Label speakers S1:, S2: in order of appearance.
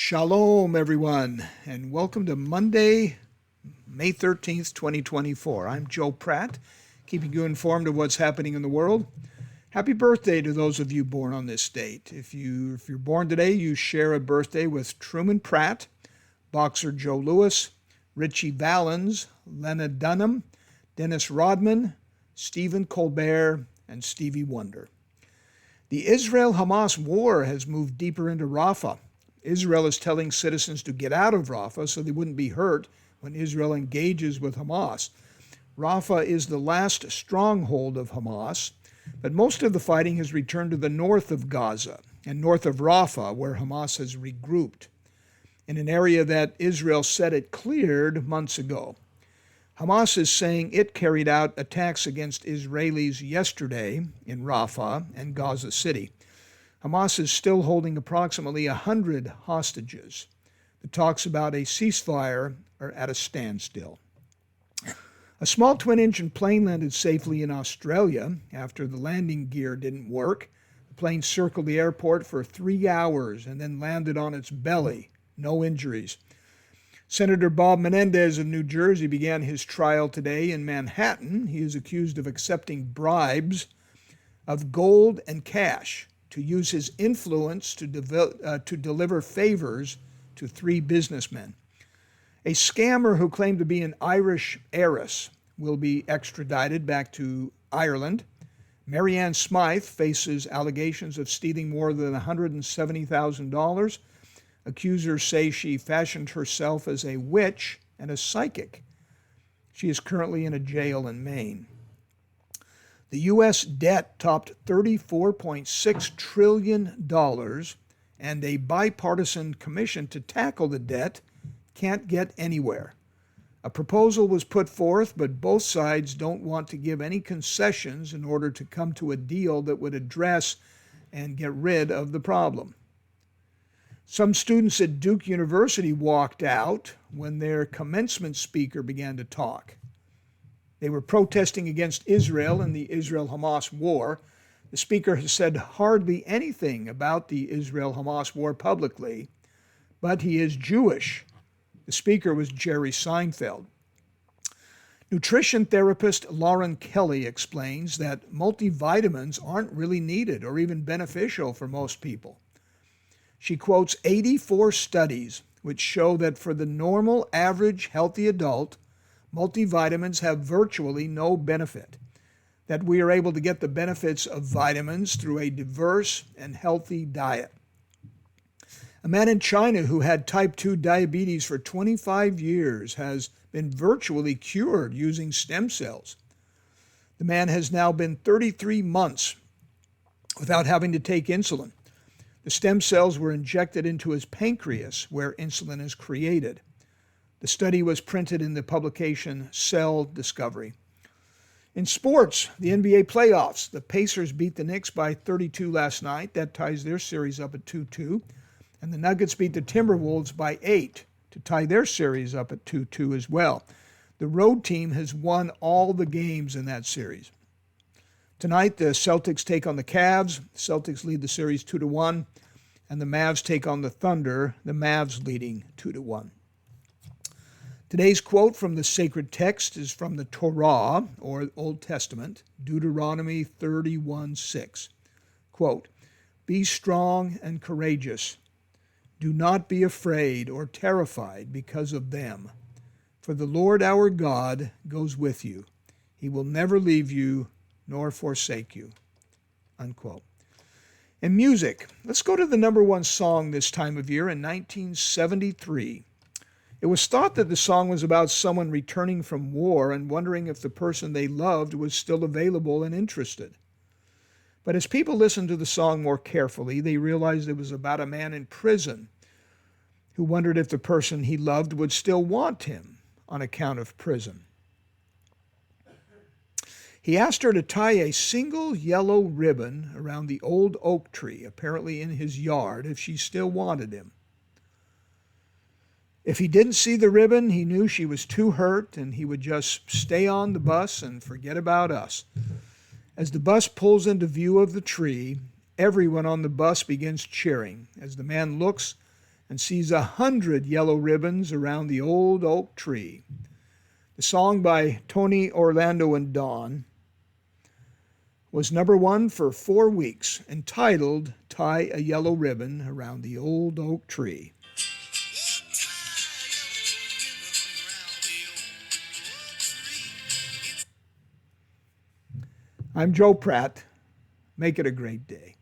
S1: Shalom, everyone, and welcome to Monday, May 13th, 2024. I'm Joe Pratt, keeping you informed of what's happening in the world. Happy birthday to those of you born on this date. If you're born today, you share a birthday with Truman Pratt, boxer Joe Louis, Richie Valens, Lena Dunham, Dennis Rodman, Stephen Colbert, and Stevie Wonder. The Israel-Hamas war has moved deeper into Rafah. Israel is telling citizens to get out of Rafah so they wouldn't be hurt when Israel engages with Hamas. Rafah is the last stronghold of Hamas, but most of the fighting has returned to the north of Gaza and north of Rafah, where Hamas has regrouped, in an area that Israel said it cleared months ago. Hamas is saying it carried out attacks against Israelis yesterday in Rafah and Gaza City. Hamas is still holding approximately 100 hostages. The talks about a ceasefire are at a standstill. A small twin-engine plane landed safely in Australia after the landing gear didn't work. The plane circled the airport for 3 hours and then landed on its belly. No injuries. Senator Bob Menendez of New Jersey began his trial today in Manhattan. He is accused of accepting bribes of gold and cash to use his influence to deliver favors to 3 businessmen. A scammer who claimed to be an Irish heiress will be extradited back to Ireland. Marianne Smythe faces allegations of stealing more than $170,000. Accusers say she fashioned herself as a witch and a psychic. She is currently in a jail in Maine. The U.S. debt topped $34.6 trillion, and a bipartisan commission to tackle the debt can't get anywhere. A proposal was put forth, but both sides don't want to give any concessions in order to come to a deal that would address and get rid of the problem. Some students at Duke University walked out when their commencement speaker began to talk. They were protesting against Israel and the Israel-Hamas war. The speaker has said hardly anything about the Israel-Hamas war publicly, but he is Jewish. The speaker was Jerry Seinfeld. Nutrition therapist Lauren Kelly explains that multivitamins aren't really needed or even beneficial for most people. She quotes 84 studies which show that for the normal, average, healthy adult, multivitamins have virtually no benefit, that we are able to get the benefits of vitamins through a diverse and healthy diet. A man in China who had type 2 diabetes for 25 years has been virtually cured using stem cells. The man has now been 33 months without having to take insulin. The stem cells were injected into his pancreas, where insulin is created. The study was printed in the publication Cell Discovery. In sports, the NBA playoffs, the Pacers beat the Knicks by 32 last night. That ties their series up at 2-2. And the Nuggets beat the Timberwolves by 8 to tie their series up at 2-2 as well. The road team has won all the games in that series. Tonight, the Celtics take on the Cavs. The Celtics lead the series 2-1. And the Mavs take on the Thunder, the Mavs leading 2-1. Today's quote from the sacred text is from the Torah, or Old Testament, Deuteronomy 31:6. Quote, "Be strong and courageous. Do not be afraid or terrified because of them. For the Lord our God goes with you. He will never leave you nor forsake you." Unquote. In music, let's go to the number 1 song this time of year in 1973. It was thought that the song was about someone returning from war and wondering if the person they loved was still available and interested. But as people listened to the song more carefully, they realized it was about a man in prison who wondered if the person he loved would still want him on account of prison. He asked her to tie a single yellow ribbon around the old oak tree, apparently in his yard, if she still wanted him. If he didn't see the ribbon, he knew she was too hurt and he would just stay on the bus and forget about us. As the bus pulls into view of the tree, everyone on the bus begins cheering as the man looks and sees 100 yellow ribbons around the old oak tree. The song by Tony Orlando and Dawn was number one for 4 weeks, entitled Tie a Yellow Ribbon Around the Old Oak Tree. I'm Joe Pratt. Make it a great day.